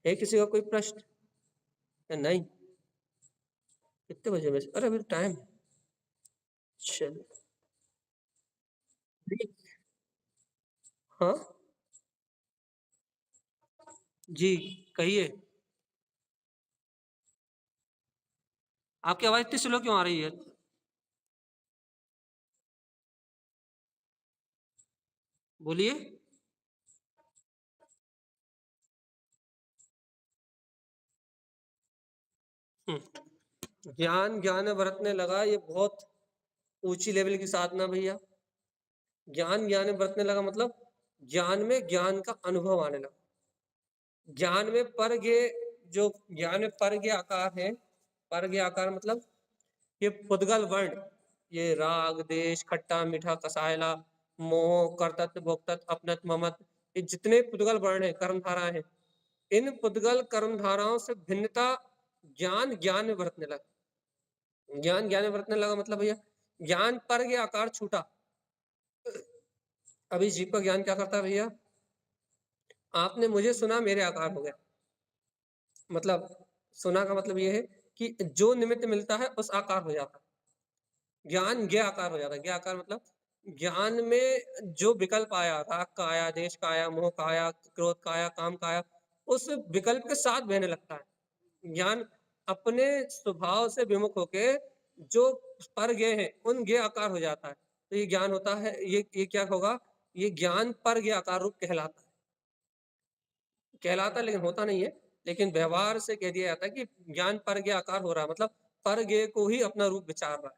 है किसी का कोई प्रश्न या नहीं? कितने बजे में? अरे अभी टाइम। चलो ठीक। हाँ जी, कहिए। आपकी आवाज इतनी स्लो क्यों आ रही है? बोलिए। ज्ञान ज्ञान में बरतने लगा, ये बहुत ऊंची लेवल की साधना भैया। ज्ञान ज्ञान में बरतने लगा मतलब ज्ञान में ज्ञान का अनुभव आने लगा। ज्ञान में परगे, जो ज्ञान में परगे आकार है, परगे आकार मतलब ये पुद्गल वर्ण, ये राग देश खट्टा मीठा कसायला मोह कर्तत्व भोक्तत्व अपनत ममत, ये जितने पुद्गल वर्ण है, कर्म धारा है, इन पुद्गल कर्म धाराओं से भिन्नता ज्ञान ज्ञान में बरतने लगा। ज्ञान ज्ञान में बरतने लगा मतलब भैया ज्ञान पर गया, आकार छूटा। अभी जीव का ज्ञान क्या करता है भैया? आपने मुझे सुना, मेरे आकार हो गया। मतलब सुना का मतलब ये है कि जो निमित्त मिलता है उस आकार हो जाता है। ज्ञान ज्ञ आकार हो जाता है। ज्ञ आकार मतलब ज्ञान में जो विकल्प आया, राग का आया, देश का आया, मोह का आया, क्रोध का आया, काम का आया, उस विकल्प के साथ बहने लगता है। ज्ञान अपने स्वभाव से विमुख होके जो पर ज्ञेय है उन ज्ञेय आकार हो जाता है। तो ये ज्ञान होता है, ये क्या होगा, ये ज्ञान पर ज्ञेय आकार रूप कहलाता है, लेकिन होता नहीं है। लेकिन व्यवहार से कह दिया जाता है कि ज्ञान पर ज्ञेय आकार हो रहा है, मतलब पर ज्ञेय को ही अपना रूप विचार रहा है,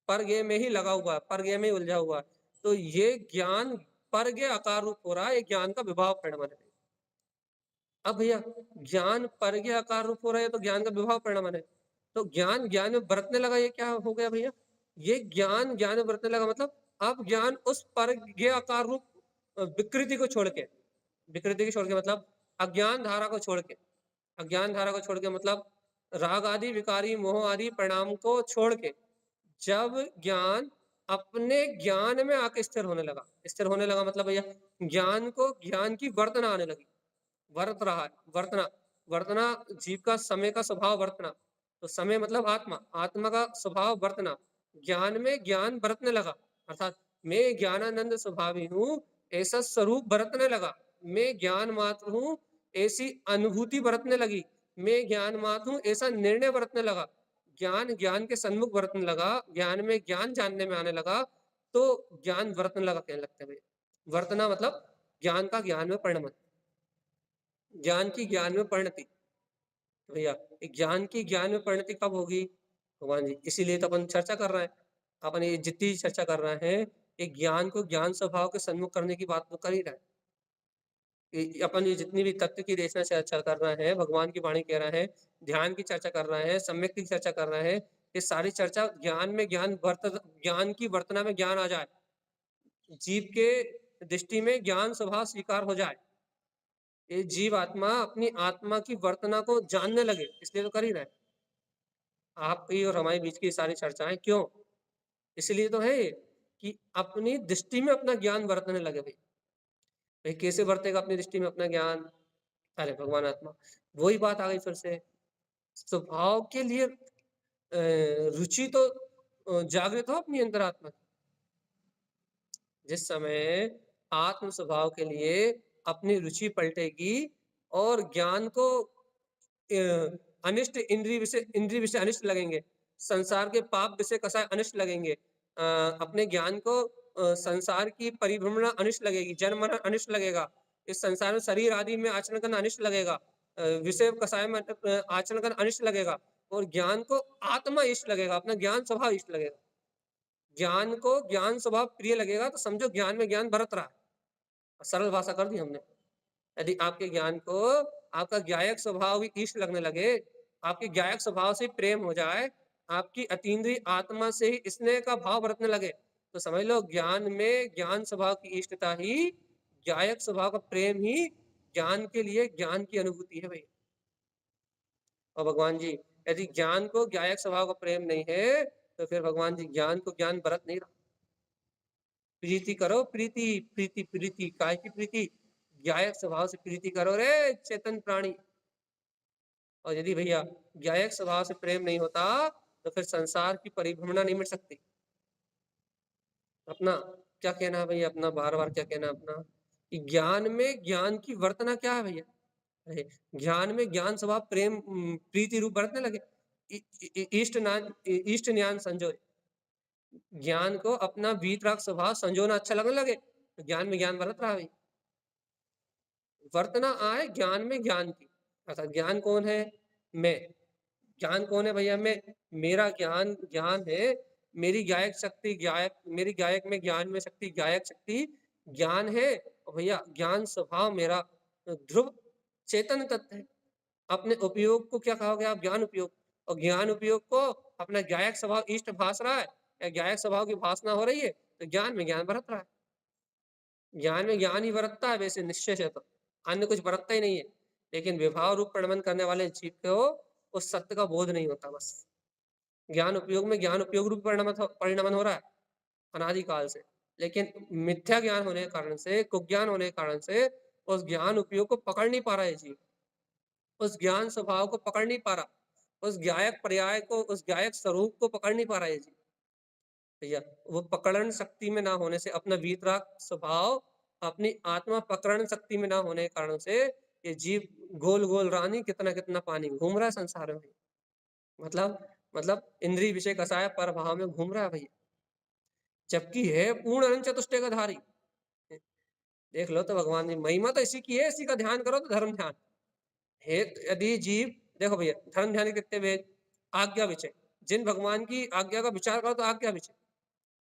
पर ज्ञेय में ही लगा हुआ है, पर ज्ञेय में ही उलझा हुआ है। तो ये ज्ञान पर ज्ञेय आकार रूप हो रहा है, ये ज्ञान का विभाव परिणाम है। अब भैया ज्ञान पर ज्ञेय आकार रूप हो रहा है तो ज्ञान का विभाव परिणाम है, तो ज्ञान ज्ञान में बरतने लगा, ये क्या हो गया भैया, ये ज्ञान ज्ञान में बरतने लगा, मतलब अब ज्ञान उस पर ज्ञेय आकार रूप विकृति को छोड़ के, विकृति को छोड़ के मतलब अज्ञान धारा को छोड़ के, अज्ञान धारा को छोड़ के मतलब राग आदि विकारी मोह आदि परिणाम को छोड़ के जब ज्ञान अपने ज्ञान में आके स्थिर होने लगा, स्थिर होने लगा मतलब भैया ज्ञान को ज्ञान की वर्तना आने लगी, वर्त रहा है, वर्तना, वर्तना जीव का समय का स्वभाव वर्तना, तो समय मतलब आत्मा, आत्मा का स्वभाव वर्तना, ज्ञान में ज्ञान बरतने लगा, अर्थात मैं ज्ञानानंद स्वभावी हूँ ऐसा स्वरूप बरतने लगा, मैं ज्ञान मात्र हूँ ऐसी अनुभूति बरतने लगी, मैं ज्ञान मात्र हूँ ऐसा निर्णय बरतने लगा, ज्ञान ज्ञान के सन्मुख बरतने लगा, ज्ञान में ज्ञान जानने में आने लगा, तो ज्ञान बरतने लगा कहने लगते हैं। वर्तना मतलब ज्ञान का ज्ञान में परिणमन, ज्ञान की ज्ञान में परिणति। भैया ज्ञान की ज्ञान में परिणति कब होगी भगवान जी, इसीलिए तो अपन चर्चा कर रहे हैं, अपन ये जितनी चर्चा कर रहे हैं ये ज्ञान को ज्ञान स्वभाव के सन्मुख करने की बात तो कर ही रहे हैं। अपन ये जितनी भी तत्व की देशना चर्चा कर रहे हैं, भगवान की वाणी कह रहे हैं, ध्यान की चर्चा कर रहे हैं, सम्यक की चर्चा कर रहे हैं, ये सारी चर्चा ज्ञान में ज्ञान ज्ञान की वर्तना में ज्ञान आ जाए, जीव के दृष्टि में ज्ञान स्वभाव स्वीकार हो जाए, ये जीव आत्मा अपनी आत्मा की वर्तना को जानने लगे, इसलिए तो कर ही रहे हैं। आपकी और हमारे बीच की सारी चर्चाएं क्यों, इसलिए तो है कि अपनी दृष्टि में अपना ज्ञान बरतने लगे। भाई भाई कैसे बरतेगा अपनी दृष्टि में अपना ज्ञान, अरे भगवान आत्मा, वही बात आ गई फिर से, स्वभाव के लिए रुचि तो जागृत हो अपनी अंतरात्मा, जिस समय आत्म स्वभाव के लिए अपनी रुचि पलटेगी और ज्ञान को अनिष्ट इंद्रिय विषय अनिष्ट लगेंगे, संसार के पाप विषय कसाय अनिष्ट लगेंगे, अपने ज्ञान को संसार की परिभ्रमण अनिष्ट लगेगी, जन्म मरण अनिष्ट लगेगा, इस संसार में शरीर आदि में आचरण करना अनिष्ट लगेगा, विषय कसाय में आचरण करना अनिष्ट लगेगा, और ज्ञान को आत्मा इष्ट लगेगा, अपना ज्ञान स्वभाव इष्ट लगेगा, ज्ञान को ज्ञान स्वभाव प्रिय लगेगा, तो समझो ज्ञान में ज्ञान बरत रहा है। सरल भाषा कर दी हमने। यदि आपके ज्ञान को आपका ज्ञायक स्वभाव भी इष्ट लगने लगे, आपके ज्ञायक स्वभाव से प्रेम हो जाए, आपकी अतीन्द्रिय आत्मा से ही स्नेह का भाव बरतने लगे, तो समझ लो ज्ञान में ज्ञान स्वभाव की इष्टता ही, ज्ञायक स्वभाव का प्रेम ही ज्ञान के लिए ज्ञान की अनुभूति है भाई। और भगवान जी यदि ज्ञान को ज्ञायक स्वभाव का प्रेम नहीं है तो फिर भगवान जी ज्ञान को ज्ञान बरत नहीं रहा। प्रीति करो, प्रीति प्रीति प्रीति, काय की प्रीति, ज्ञायक स्वभाव से प्रीति करो रे चेतन प्राणी। और यदि भैया ज्ञायक स्वभाव से प्रेम नहीं होता तो फिर संसार की परिभ्रमणा नहीं मिट सकती। अपना क्या कहना है भैया, अपना बार बार क्या कहना है अपना, कि ज्ञान में ज्ञान की वर्तना क्या है भैया, ज्ञान में ज्ञान स्वभाव प्रेम प्रीति रूप बरतने लगे, इष्ट ज्ञान संजोय, ज्ञान को अपना वीतराग स्वभाव संजोना अच्छा लगने लगे, तो ज्ञान में ज्ञान बरत रहा है। वर्तना आए ज्ञान में ज्ञान की, अर्थात ज्ञान कौन है, मैं, ज्ञान कौन है भैया, मैं, मेरा ज्ञान ज्ञान है, मेरी गायक शक्ति गायक, मेरी गायक में ज्ञान में शक्ति गायक शक्ति ज्ञान है, और भैया ज्ञान स्वभाव मेरा ध्रुव चेतन तत्व है। अपने उपयोग को क्या कहोगे आप, ज्ञान उपयोग, और ज्ञान उपयोग को अपना गायक स्वभाव इष्ट भाष रहा है, या गायक स्वभाव की भाषना हो रही है, तो ज्ञान में ज्ञान बरत रहा है। ज्ञान में ज्ञान ही बरतता है वैसे निश्चय से, तो अन्य कुछ बरतता ही नहीं है, लेकिन विभाव रूप परिणमन करने वाले जीव को उस सत्य का बोध नहीं होता। बस ज्ञान उपयोग में ज्ञान उपयोग रूप परिणमन हो रहा है अनादिकाल से, लेकिन मिथ्या ज्ञान होने के कारण से, कुज्ञान होने के कारण से उस ज्ञान उपयोग को पकड़ नहीं पा रहा है जीव, उस ज्ञान स्वभाव को पकड़ नहीं पा रहा, उस ज्ञायक पर्याय को, उस ज्ञायक स्वरूप को पकड़ नहीं पा रहा है जीव भैया। वो पकड़न शक्ति में ना होने से, अपना वीतराग स्वभाव अपनी आत्मा पकड़न शक्ति में ना होने के कारण से ये जीव गोल गोल रानी कितना कितना पानी घूम रहा है संसार में। मतलब इंद्रिय विषय कसाय पर भाव में घूम रहा है भैया, जबकि है पूर्ण अनंत चतुष्टय का धारी। देख लो तो भगवान की महिमा तो इसी की है, इसी का ध्यान करो तो धर्म ध्यान है। यदि जीव देखो भैया, धर्म ध्यान के कितने भेद, आज्ञा विचय, जिन भगवान की आज्ञा का विचार करो तो आज्ञा विचय।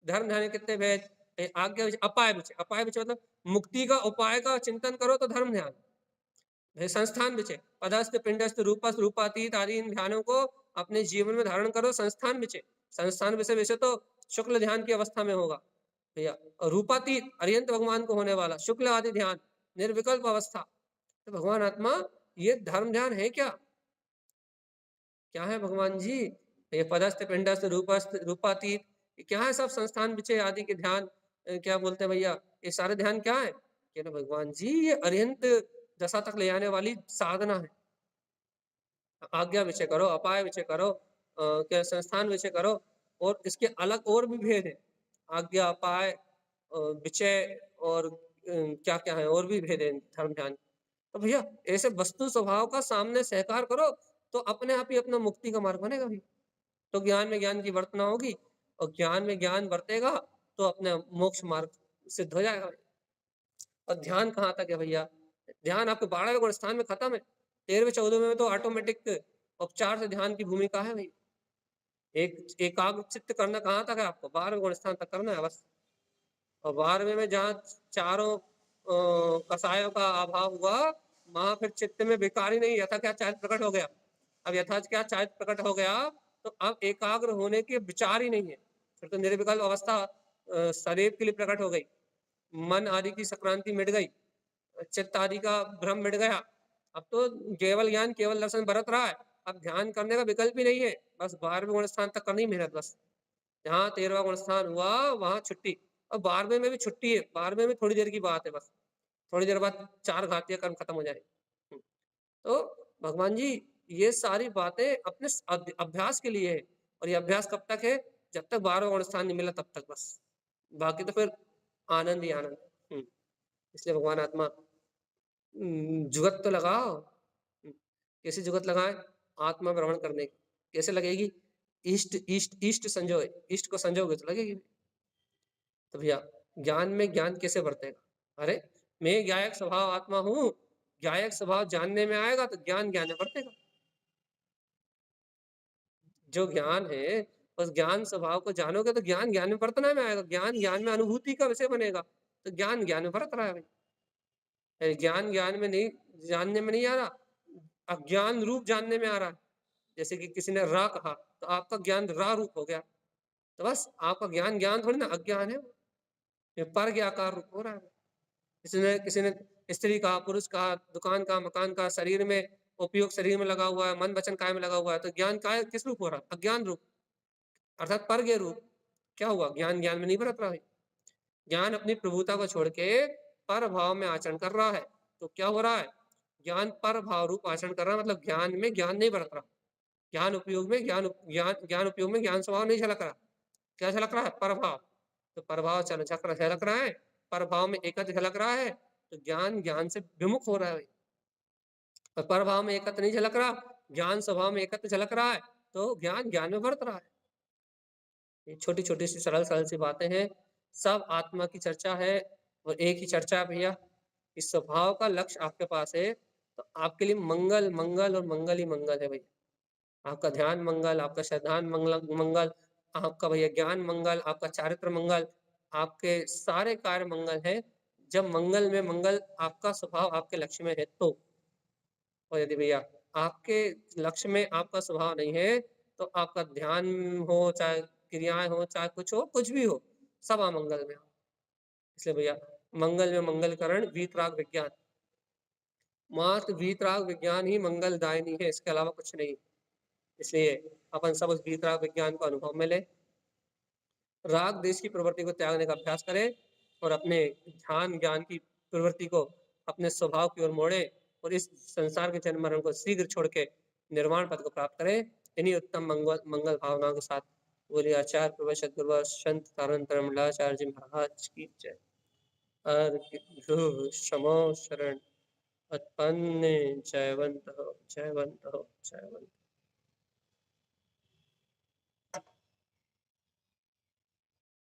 धर्म ध्यान के कितने भेद, आज्ञा विचय, अपाय विचय। अपाय विचय मतलब मुक्ति का उपाय का चिंतन करो तो धर्म ध्यान। संस्थान विचय, पदस्थ पिंडस्थ रूपस्थ रूपातीत आदि इन ध्यानों को अपने जीवन में धारण करो, संस्थान विचय। संस्थान विषय वैसे तो शुक्ल ध्यान की अवस्था में होगा भैया, और रूपातीत अरियंत भगवान को होने वाला शुक्ल आदि ध्यान निर्विकल्प अवस्था। तो भगवान आत्मा ये धर्म ध्यान है क्या? क्या है भगवान जी? ये पदस्थ पिंडस्थ रूपस्थ रूपातीत क्या है? सब संस्थान विचय आदि के ध्यान, क्या बोलते हैं भैया, ये सारे ध्यान क्या है? कि ना भगवान जी ये अरिहंत दशा तक ले आने वाली साधना है। आज्ञा विषय करो, अपाय विषय करो, क्या संस्थान विषय करो, और इसके अलग और भी भेद है, आज्ञा अपाय विषय और क्या क्या है और भी भेद है धर्म ध्यान। तो भैया ऐसे वस्तु स्वभाव का सामने सहकार करो तो अपने आप ही अपना मुक्ति का मार्ग बनेगा भी। तो ज्ञान में ज्ञान की वर्तना होगी, और ज्ञान में ज्ञान बरतेगा तो अपने मोक्ष मार्ग सिद्ध हो जाएगा। और ध्यान कहाँ तक है भैया? ध्यान आपके 12वें गुण स्थान में खत्म है, 13वें 14वें में तो ऑटोमेटिक उपचार से ध्यान की भूमिका है भाई। एकाग्र चित्त करना कहाँ तक है आपको? 12वें गुण स्थान तक करना है बस। और 12वें में जहाँ चारों कसायों का अभाव हुआ, वहां फिर चित्त में विकारी नहीं, यथा क्या चारित्र प्रकट हो गया। अब यथा क्या चारित्र प्रकट हो गया तो अब एकाग्र होने के विचार ही नहीं है, फिर तो निर्विकल्प अवस्था शरीर के लिए प्रकट हो गई, मन आदि की संक्रांति मिट गई, चित्त आदि का भ्रम मिट गया। अब तो केवल ज्ञान केवल दर्शन बरत रहा है, अब ध्यान करने का विकल्प ही नहीं है, बस 12वें गुण स्थान तक करनी मेहनत बस। जहाँ 13वां गुण स्थान हुआ वहां छुट्टी, और 12वें में भी छुट्टी है, 12वें में थोड़ी देर की बात है बस, थोड़ी देर बाद 4 घातीय कर्म खत्म हो जाए। तो भगवान जी ये सारी बातें अपने अभ्यास के लिए है, और ये अभ्यास कब तक है? जब तक 12वां गुण स्थान नहीं मिला तब तक बस, बाकी तो फिर आनंद ही आनंद। इसलिए भगवान आत्मा जुगत तो लगाओ। कैसे जुगत लगाए? आत्मा भ्रमण करने की। कैसे लगेगी? इष्ट इष्ट इष्ट संजोए, इष्ट को संजोगे तो लगेगी। तो भैया ज्ञान में ज्ञान कैसे बरतेगा? अरे मैं ज्ञायक स्वभाव आत्मा हूँ, ज्ञायक स्वभाव जानने में आएगा तो ज्ञान ज्ञान में बरतेगा। जो ज्ञान है उस ज्ञान स्वभाव को जानोगे तो ज्ञान ज्ञान में बरतना में आएगा, ज्ञान ज्ञान में अनुभूति का विषय बनेगा, तो ज्ञान ज्ञान में बरत रहा है भाई। ज्ञान ज्ञान में नहीं, जानने में नहीं आ रहा, अज्ञान रूप जानने में आ रहा है। जैसे कि किसी ने रा कहा तो आपका ज्ञान रा रूप हो गया, तो बस आपका ज्ञान ज्ञान थोड़ी ना, अज्ञान है, ये पर के आकार रूप हो रहा है। किसी ने स्त्री कहा, पुरुष कहा, दुकान का, मकान का, शरीर में उपयोग शरीर में लगा हुआ है, मन वचन काय में लगा हुआ है, तो ज्ञान काय किस रूप हो रहा है? अज्ञान रूप, अर्थात पर के रूप। क्या हुआ? ज्ञान ज्ञान में नहीं बरत रहा है, ज्ञान अपनी प्रभुता को छोड़ के पर भाव में आचरण कर रहा है। तो क्या हो रहा है? ज्ञान पर भाव रूप आचरण कर रहा है, मतलब ज्ञान में ज्ञान नहीं बरत रहा, ज्ञान उपयोग में ज्ञान उपयोग में ज्ञान स्वभाव नहीं झलक रहा। क्या झलक रहा है? प्रभाव। तो प्रभाव झलक रहा है, प्रभाव में एकत्र झलक रहा है, तो ज्ञान ज्ञान से विमुख हो रहा है। और प्रभाव में एकत्र नहीं झलक रहा, ज्ञान स्वभाव में एकत्र झलक रहा है, तो ज्ञान ज्ञान में बरत रहा है। ये छोटी छोटी सी सरल सरल सी बातें हैं, सब आत्मा की चर्चा है, और एक ही चर्चा है भैया। इस स्वभाव का लक्ष्य आपके पास है तो आपके लिए मंगल मंगल और मंगल ही मंगल है भैया। आपका ध्यान मंगल, आपका श्रद्धान मंगल, आपका भैया ज्ञान मंगल, आपका चारित्र मंगल, आपके सारे कार्य मंगल है, जब मंगल में मंगल आपका स्वभाव आपके लक्ष्य में है तो। और यदि भैया आपके लक्ष्य में आपका स्वभाव नहीं है तो आपका ध्यान हो, चाहे क्रियाएं हो, चाहे कुछ हो, कुछ भी हो, सब अमंगल में हो। इसलिए भैया मंगल में मंगलकरण वीतराग विज्ञान, मात्र वीतराग विज्ञान ही मंगलदायिनी है, इसके अलावा कुछ नहीं। इसलिए अपन सब उस वीतराग विज्ञान को अनुभव में ले, राग देश की प्रवृत्ति को त्यागने का अभ्यास करें, और अपने ध्यान ज्ञान की प्रवृत्ति को अपने स्वभाव की ओर मोड़े, और इस संसार के जन्म मरण को शीघ्र छोड़ के निर्वाण पद को प्राप्त करें। इन्हीं उत्तम मंगल मंगल भावनाओं के साथ बोलिए आचार्य प्रभु सद्गुरु संत तारण जी महाराज की जय। क्षमो शरण। उत्पन्ने जयवन्तः जयवन्तः जयवन्तः।